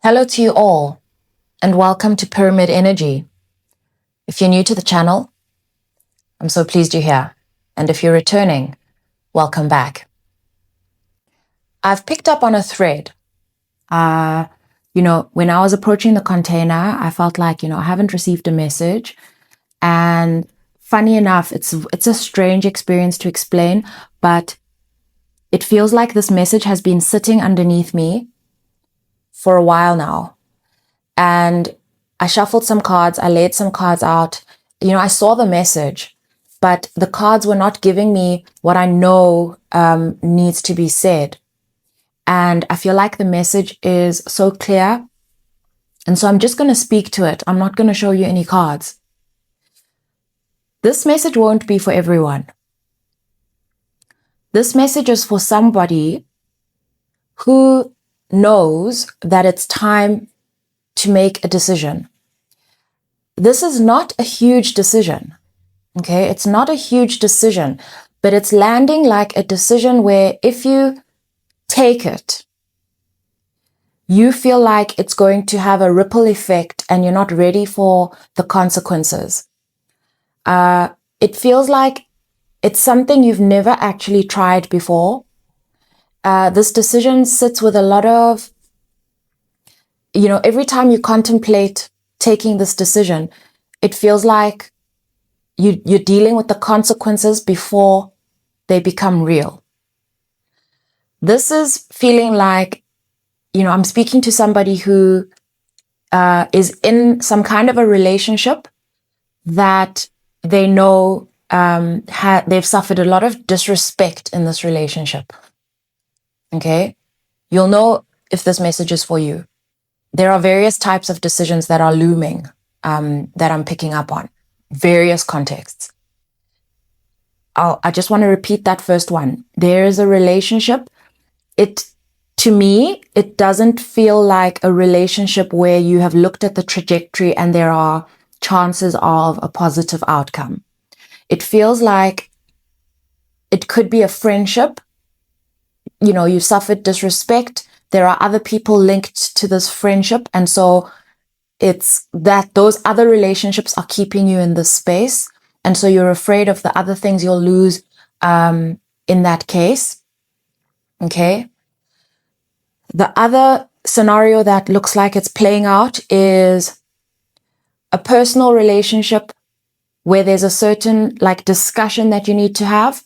Hello to you all, and welcome to Pyramid Energy. If you're new to the channel, I'm so pleased you're here. And if you're returning, welcome back. I've picked up on a thread. When I was approaching the container, I felt like, I haven't received a message. And funny enough, it's a strange experience to explain, but it feels like this message has been sitting underneath me for a while now. And I shuffled some cards, I laid some cards out. I saw the message, but the cards were not giving me what I know needs to be said. And I feel like the message is so clear. And so I'm just going to speak to it. I'm not going to show you any cards. This message won't be for everyone. This message is for somebody who knows that it's time to make a decision. This is not a huge decision, okay? It's not a huge decision, but it's landing like a decision where if you take it, you feel like it's going to have a ripple effect and you're not ready for the consequences. It feels like it's something you've never actually tried before. This decision sits with a lot of every time you contemplate taking this decision, it feels like you're dealing with the consequences before they become real. This is feeling like, I'm speaking to somebody who is in some kind of a relationship that they know they've suffered a lot of disrespect in this relationship. Okay? You'll know if this message is for you. There are various types of decisions that are looming that I'm picking up on, various contexts. I just want to repeat that first one. There is a relationship. To me, it doesn't feel like a relationship where you have looked at the trajectory and there are chances of a positive outcome. It feels like it could be a friendship. You suffered disrespect. There are other people linked to this friendship. And so it's that those other relationships are keeping you in this space. And so you're afraid of the other things you'll lose in that case. Okay. The other scenario that looks like it's playing out is a personal relationship where there's a certain discussion that you need to have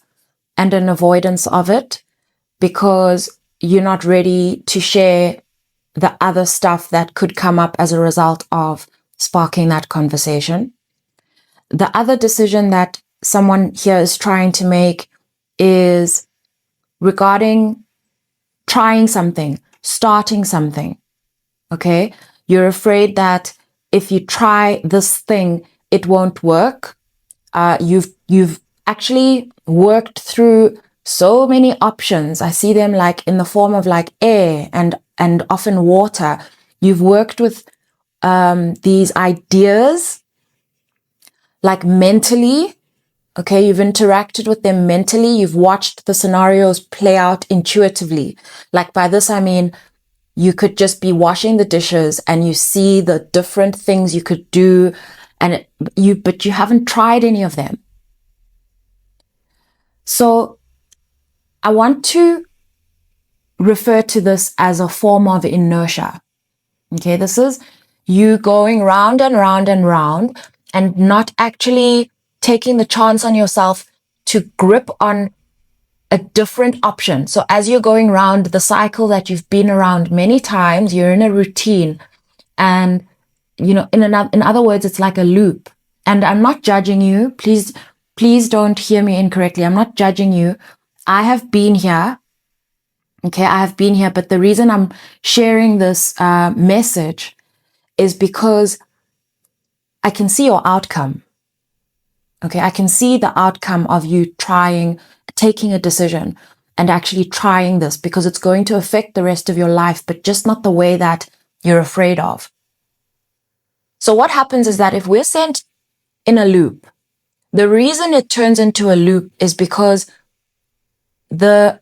and an avoidance of it because you're not ready to share the other stuff that could come up as a result of sparking that conversation. The other decision that someone here is trying to make is regarding trying something, starting something. Okay? You're afraid that if you try this thing, it won't work. You've actually worked through so many options. I see them in the form of air and often water. You've worked with these ideas mentally. Okay, you've interacted with them mentally. You've watched the scenarios play out intuitively. By this, I mean, you could just be washing the dishes and you see the different things you could do but you haven't tried any of them. So I want to refer to this as a form of inertia. Okay, this is you going round and round and round and not actually taking the chance on yourself to grip on a different option. So as you're going round the cycle that you've been around many times, you're in a routine. And, in other words, it's like a loop. And I'm not judging you. Please don't hear me incorrectly. I'm not judging you. I have been here. Okay, I have been here. But the reason I'm sharing this message is because I can see your outcome. Okay, I can see the outcome of you taking a decision and actually trying this because it's going to affect the rest of your life, but just not the way that you're afraid of. So what happens is that if we're sent in a loop, the reason it turns into a loop is because the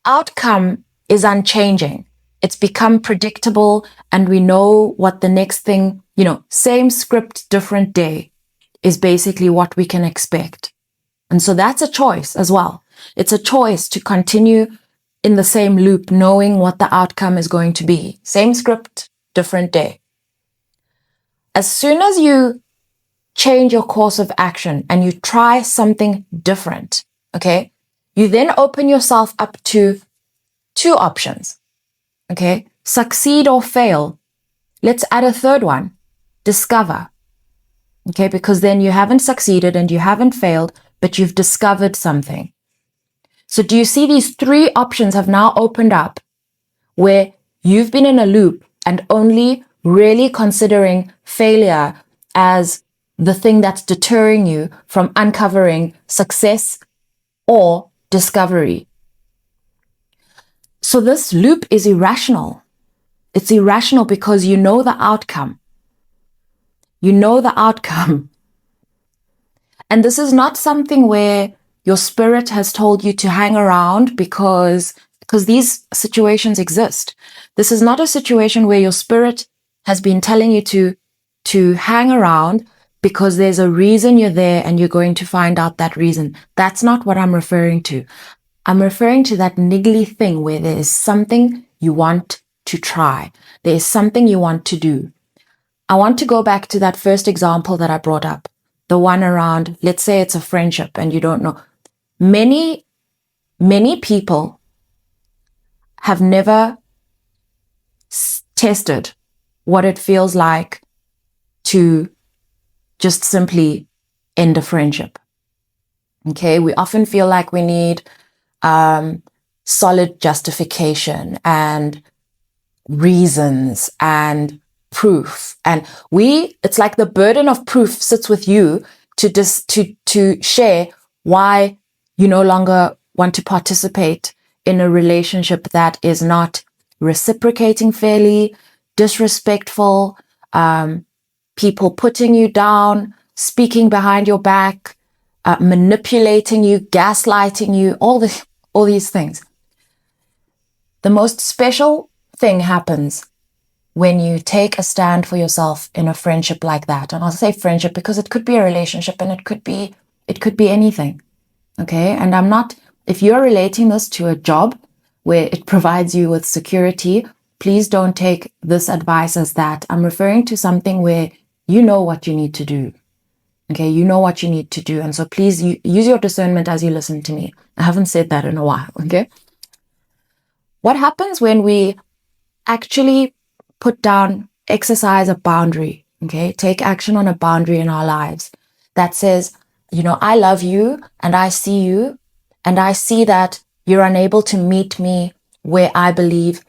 outcome is unchanging. It's become predictable, and we know what the next thing, same script, different day is basically what we can expect. And so that's a choice as well. It's a choice to continue in the same loop, knowing what the outcome is going to be. Same script, different day. As soon as you change your course of action and you try something different, okay, you then open yourself up to two options, okay? Succeed or fail. Let's add a third one, discover, okay? Because then you haven't succeeded and you haven't failed, but you've discovered something. So do you see these three options have now opened up where you've been in a loop and only really considering failure as the thing that's deterring you from uncovering success or discovery. So this loop is irrational. It's irrational because you know the outcome. You know the outcome. And this is not something where your spirit has told you to hang around because these situations exist. This is not a situation where your spirit has been telling you to hang around because there's a reason you're there and you're going to find out that reason. That's not what I'm referring to. I'm referring to that niggly thing where there is something you want to try. There is something you want to do. I want to go back to that first example that I brought up. The one around, let's say it's a friendship and you don't know. Many people have never tested what it feels like to just simply end a friendship. Okay, we often feel like we need solid justification and reasons and proof. And it's like the burden of proof sits with you to share why you no longer want to participate in a relationship that is not reciprocating fairly, disrespectful, people putting you down, speaking behind your back, manipulating you, gaslighting you, all these things. The most special thing happens when you take a stand for yourself in a friendship like that. And I'll say friendship because it could be a relationship and it could be anything. Okay. And if you're relating this to a job where it provides you with security, please don't take this advice as that. I'm referring to something where you know what you need to do. Okay. You know what you need to do. And so please use your discernment as you listen to me. I haven't said that in a while. Okay. What happens when we actually exercise a boundary, okay? Take action on a boundary in our lives that says, I love you and I see you and I see that you're unable to meet me where I believe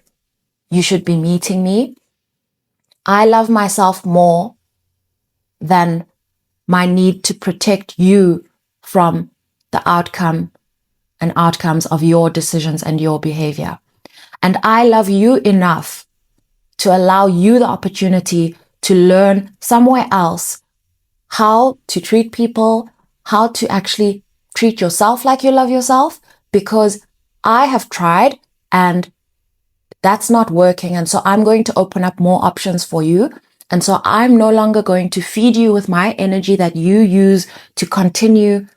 you should be meeting me. I love myself more than my need to protect you from the outcome and outcomes of your decisions and your behavior. And I love you enough to allow you the opportunity to learn somewhere else how to treat people, how to actually treat yourself like you love yourself, because I have tried and that's not working. And so I'm going to open up more options for you. And so I'm no longer going to feed you with my energy that you use to continue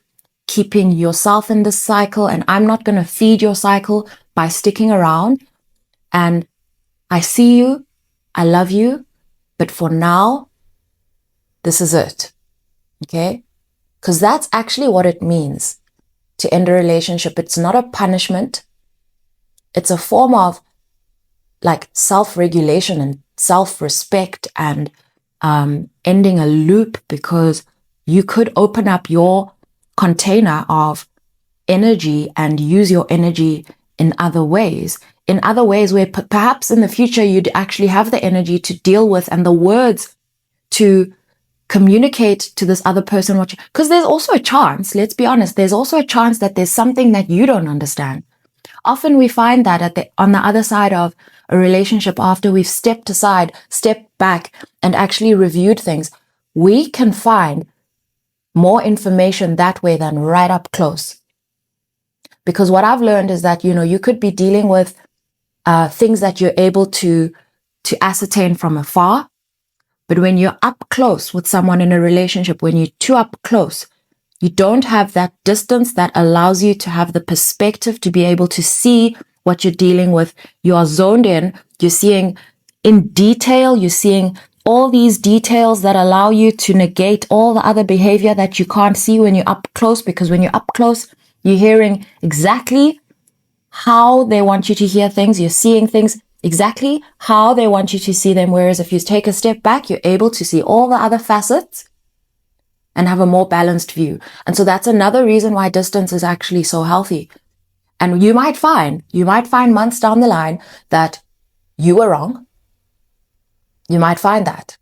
keeping yourself in this cycle. And I'm not going to feed your cycle by sticking around. And I see you. I love you, but for now, this is it, okay? Because that's actually what it means to end a relationship. It's not a punishment. It's a form of like self-regulation and self-respect and ending a loop, because you could open up your container of energy and use your energy in other ways where perhaps in the future you'd actually have the energy to deal with and the words to communicate to this other person because there's also a chance, let's be honest, there's also a chance that there's something that you don't understand. Often we find that on the other side of a relationship, after we've stepped back and actually reviewed things, we can find more information that way than right up close. Because what I've learned is that, you could be dealing with things that you're able to ascertain from afar. But when you're up close with someone in a relationship, when you're too up close, you don't have that distance that allows you to have the perspective to be able to see what you're dealing with. You are zoned in. You're seeing in detail. You're seeing all these details that allow you to negate all the other behavior that you can't see when you're up close, because when you're up close, you're hearing exactly how they want you to hear things. You're seeing things exactly how they want you to see them. Whereas if you take a step back, you're able to see all the other facets and have a more balanced view. And so that's another reason why distance is actually so healthy. And you might find months down the line that you were wrong. You might find that.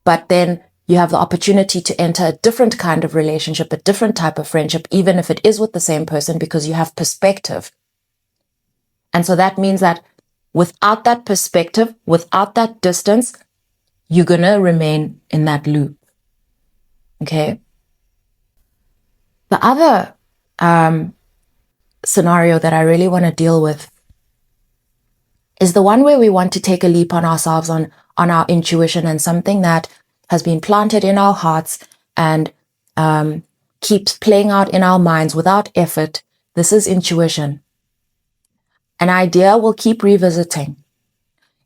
But then you have the opportunity to enter a different kind of relationship, a different type of friendship, even if it is with the same person, because you have perspective. And so that means that without that perspective, without that distance, you're going to remain in that loop. Okay? The other scenario that I really want to deal with is the one where we want to take a leap on ourselves, on our intuition, and something that has been planted in our hearts and keeps playing out in our minds without effort. This is intuition. An idea we'll keep revisiting.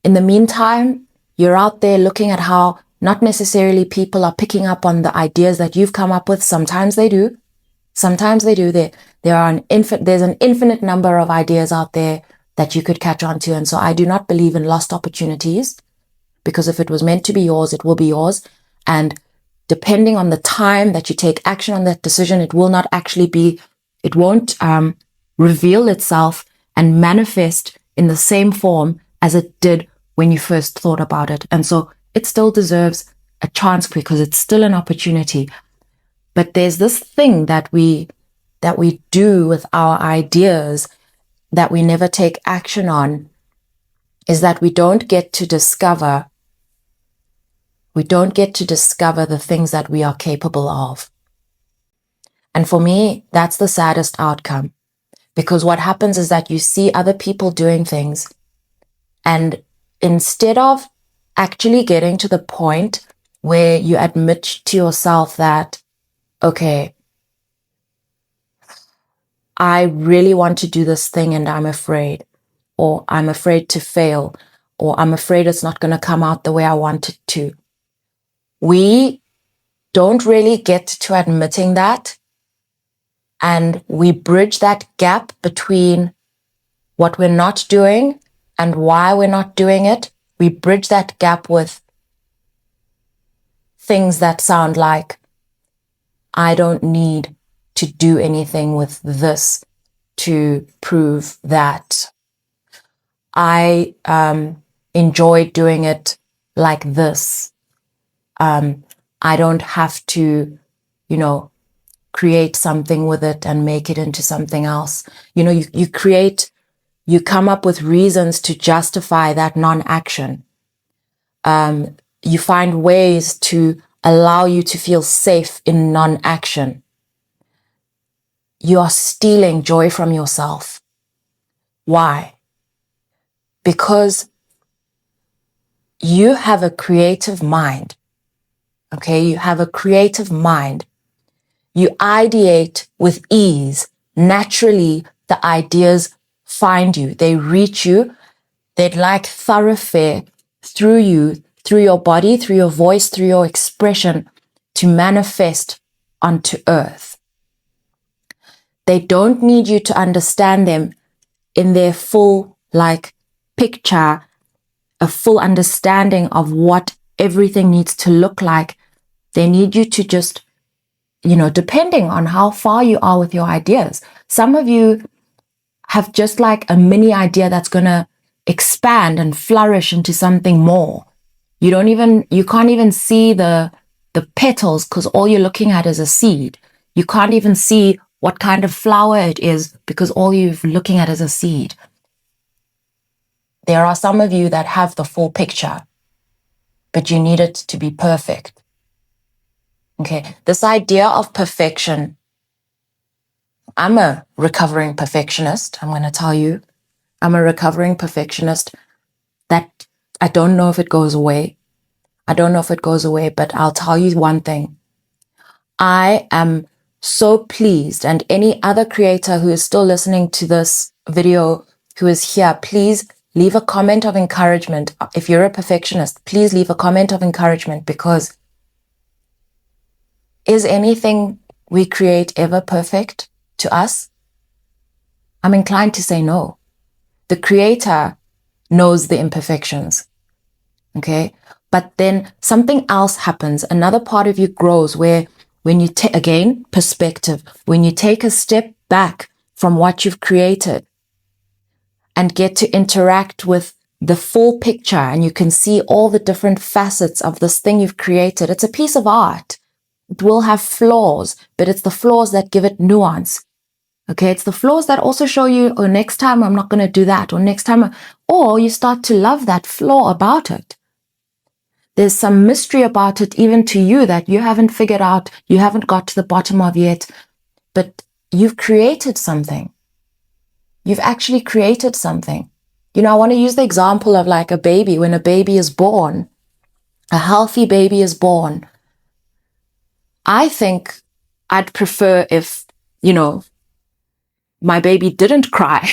In the meantime, you're out there looking at how not necessarily people are picking up on the ideas that you've come up with. Sometimes they do. Sometimes they do. There's an infinite number of ideas out there that you could catch on to. And so I do not believe in lost opportunities, because if it was meant to be yours, it will be yours. And depending on the time that you take action on that decision, it will not actually be, it won't reveal itself and manifest in the same form as it did when you first thought about it. And so it still deserves a chance because it's still an opportunity. But there's this thing that we do with our ideas that we never take action on, is that we don't get to discover the things that we are capable of. And for me, that's the saddest outcome, because what happens is that you see other people doing things, and instead of actually getting to the point where you admit to yourself that, okay, I really want to do this thing and I'm afraid, or I'm afraid to fail, or I'm afraid it's not going to come out the way I want it to. We don't really get to admitting that, and we bridge that gap between what we're not doing and why we're not doing it. We bridge that gap with things that sound like, I don't need to do anything with this to prove that. I enjoy doing it like this. I don't have to, create something with it and make it into something else. You come up with reasons to justify that non-action. You find ways to allow you to feel safe in non-action. You are stealing joy from yourself. Why? Because you have a creative mind. Okay, you have a creative mind. You ideate with ease. Naturally, the ideas find you. They reach you. They'd like thoroughfare through you, through your body, through your voice, through your expression, to manifest onto earth. They don't need you to understand them in their full, picture, a full understanding of what everything needs to look like. They need you to just, depending on how far you are with your ideas. Some of you have just like a mini idea that's going to expand and flourish into something more. You can't even see the petals, because all you're looking at is a seed. You can't even see what kind of flower it is, because all you're looking at is a seed. There are some of you that have the full picture, but you need it to be perfect. Okay, this idea of perfection, I'm a recovering perfectionist, I'm going to tell you. I'm a recovering perfectionist. That I don't know if it goes away. But I'll tell you one thing. I am so pleased, and any other creator who is still listening to this video, who is here, please leave a comment of encouragement. If you're a perfectionist, please leave a comment of encouragement, because is anything we create ever perfect to us? I'm inclined to say no. The creator knows the imperfections. Okay. But then something else happens. Another part of you grows where when you take, again, perspective, when you take a step back from what you've created and get to interact with the full picture, and you can see all the different facets of this thing you've created. It's a piece of art. It will have flaws, but it's the flaws that give it nuance. Okay, it's the flaws that also show you, oh, next time I'm not going to do that, or next time, or you start to love that flaw about it. There's some mystery about it, even to you, that you haven't figured out, you haven't got to the bottom of yet, but you've created something. You've actually created something. You know, I want to use the example of like a baby. When a baby is born, a healthy baby is born. I think I'd prefer if, you know, my baby didn't cry.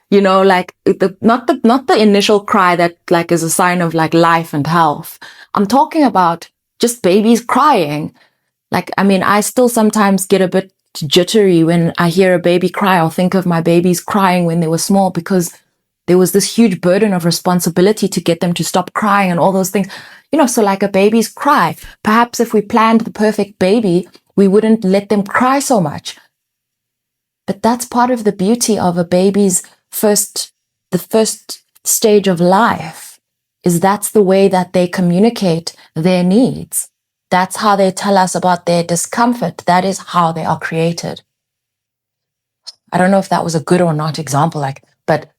You know, like not the initial cry that like is a sign of like life and health. I'm talking about just babies crying. Like, I mean, I still sometimes get a bit jittery when I hear a baby cry. I'll think of my babies crying when they were small, because there was this huge burden of responsibility to get them to stop crying and all those things. You know, so like a baby's cry. Perhaps if we planned the perfect baby, we wouldn't let them cry so much. But that's part of the beauty of a baby's the first stage of life, is that's the way that they communicate their needs. That's how they tell us about their discomfort. That is how they are created. I don't know if that was a good or not example, but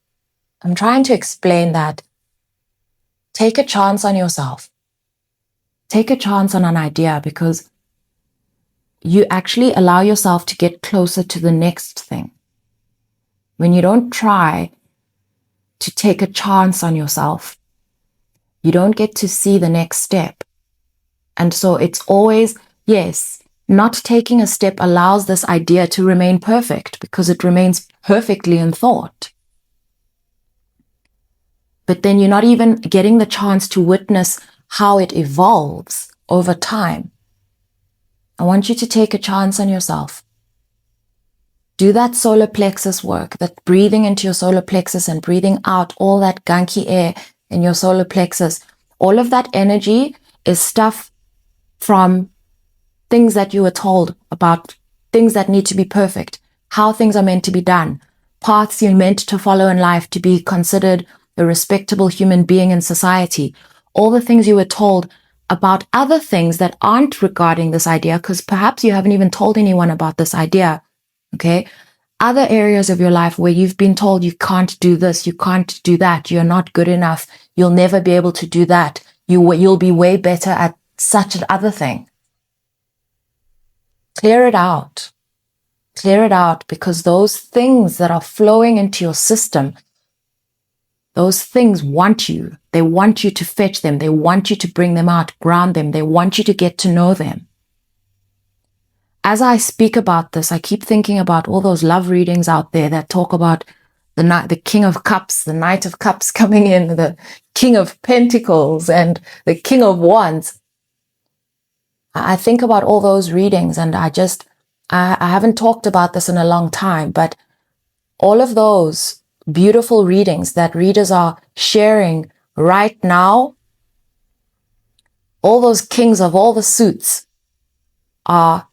I'm trying to explain that take a chance on yourself. Take a chance on an idea, because you actually allow yourself to get closer to the next thing. When you don't try to take a chance on yourself, you don't get to see the next step. And so it's always, yes, not taking a step allows this idea to remain perfect, because it remains perfectly in thought. But then you're not even getting the chance to witness how it evolves over time. I want you to take a chance on yourself. Do that solar plexus work, that breathing into your solar plexus and breathing out all that gunky air in your solar plexus. All of that energy is stuff from things that you were told about, things that need to be perfect, how things are meant to be done, paths you're meant to follow in life to be considered a respectable human being in society. All the things you were told about other things that aren't regarding this idea, because perhaps you haven't even told anyone about this idea. Okay. Other areas of your life where you've been told you can't do this, you can't do that, you're not good enough, you'll never be able to do that, you'll be way better at such another thing. Clear it out. Clear it out, because those things that are flowing into your system, those things want you. They want you to fetch them. They want you to bring them out, ground them. They want you to get to know them. As I speak about this, I keep thinking about all those love readings out there that talk about the King of Cups, the Knight of Cups coming in, the King of Pentacles, and the King of Wands. I think about all those readings, and I haven't talked about this in a long time, but all of those beautiful readings that readers are sharing right now, all those kings of all the suits are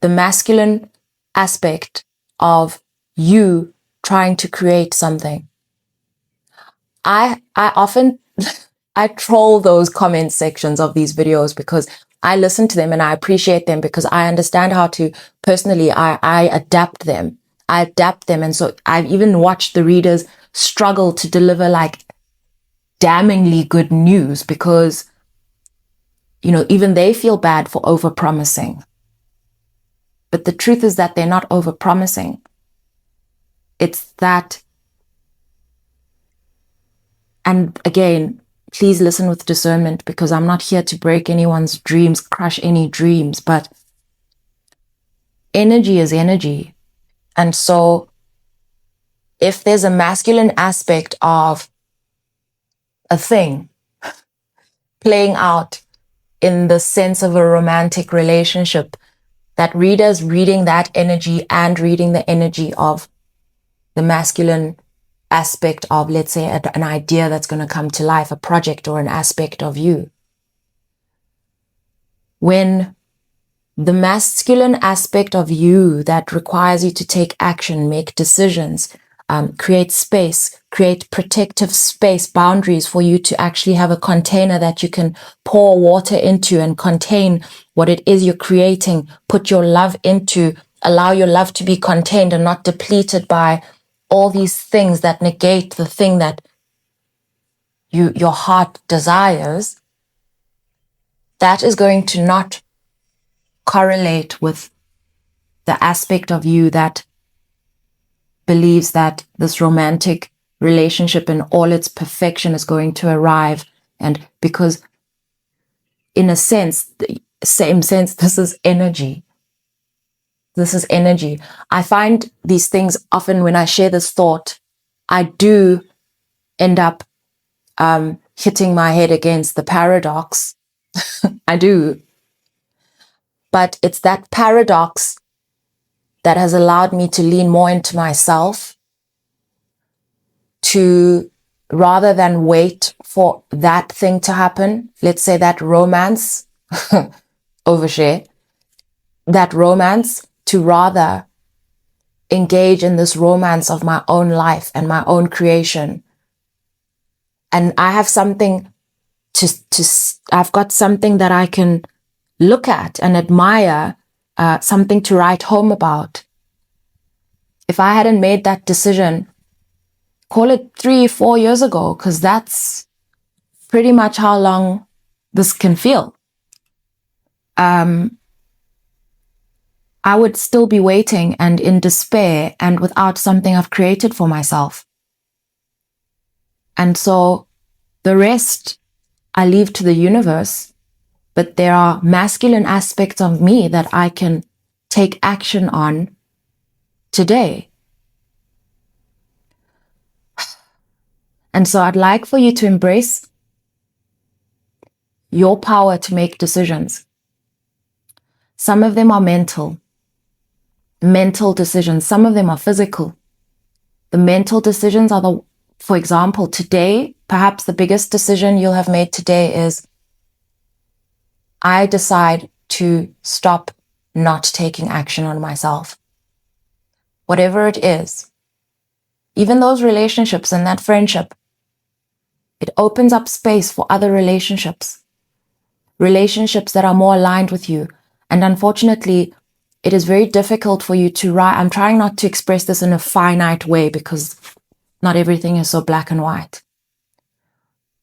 the masculine aspect of you trying to create something. I often, I troll those comment sections of these videos, because I listen to them and I appreciate them, because I understand how to, personally, I adapt them. And so I've even watched the readers struggle to deliver like damningly good news, because, you know, even they feel bad for overpromising. But the truth is that they're not overpromising. It's that, and again, please listen with discernment, because I'm not here to break anyone's dreams, crush any dreams, but energy is energy. And so if there's a masculine aspect of a thing playing out in the sense of a romantic relationship, that reader's reading that energy and reading the energy of the masculine aspect of, let's say, an idea that's going to come to life, a project or an aspect of you. When the masculine aspect of you that requires you to take action, make decisions, create space, create protective space, boundaries for you to actually have a container that you can pour water into and contain what it is you're creating, put your love into, allow your love to be contained and not depleted by all these things that negate the thing that your heart desires. That is going to not correlate with the aspect of you that believes that this romantic relationship in all its perfection is going to arrive. And because in a sense, the same sense, this is energy. This is energy. I find these things often when I share this thought, I do end up hitting my head against the paradox. I do. But it's that paradox that has allowed me to lean more into myself, to rather than wait for that thing to happen, let's say that romance, overshare, that romance, to rather engage in this romance of my own life and my own creation. And I have something I've got something that I can look at and admire, something to write home about. If I hadn't made that decision, call it 3-4 years ago, because that's pretty much how long this can feel, I would still be waiting and in despair and without something I've created for myself. And so the rest I leave to the universe, but there are masculine aspects of me that I can take action on today. And so I'd like for you to embrace your power to make decisions. Some of them are mental decisions. Some of them are physical. The mental decisions are for example, today, perhaps the biggest decision you'll have made today is, I decide to stop not taking action on myself. Whatever it is, even those relationships and that friendship, it opens up space for other relationships that are more aligned with you. And unfortunately, it is very difficult for you to write. I'm trying not to express this in a finite way because not everything is so black and white.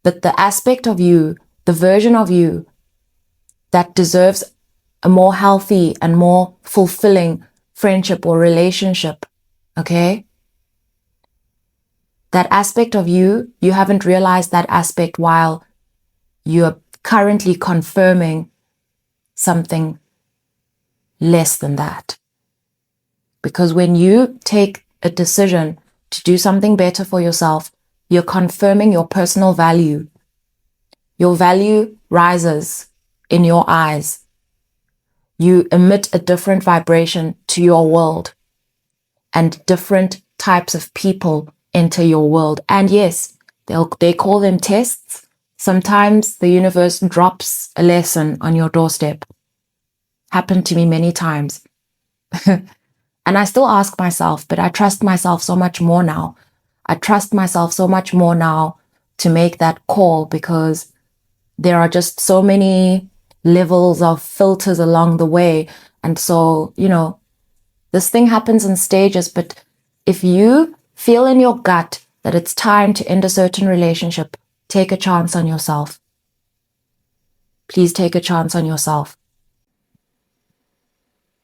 But the aspect of you, the version of you that deserves a more healthy and more fulfilling friendship or relationship, okay? That aspect of you, you haven't realized that aspect while you're currently confirming something less than that. Because when you take a decision to do something better for yourself, you're confirming your personal value. Your value rises in your eyes. You emit a different vibration to your world, and different types of people enter your world. And yes, they call them tests. Sometimes the universe drops a lesson on your doorstep. Happened to me many times. And I still ask myself, but I trust myself so much more now. I trust myself so much more now to make that call, because there are just so many levels of filters along the way. And so, this thing happens in stages, but if you feel in your gut that it's time to end a certain relationship, take a chance on yourself. Please take a chance on yourself.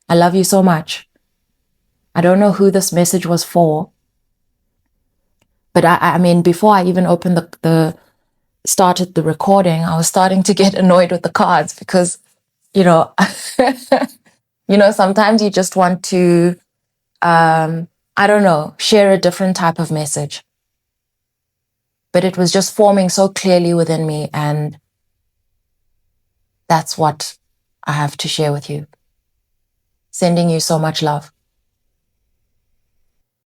I love you so much. I don't know who this message was for, But I mean, before I even opened started the recording, I was starting to get annoyed with the cards because, you know, sometimes you just want to, I don't know, share a different type of message. But it was just forming so clearly within me, and that's what I have to share with you. Sending you so much love.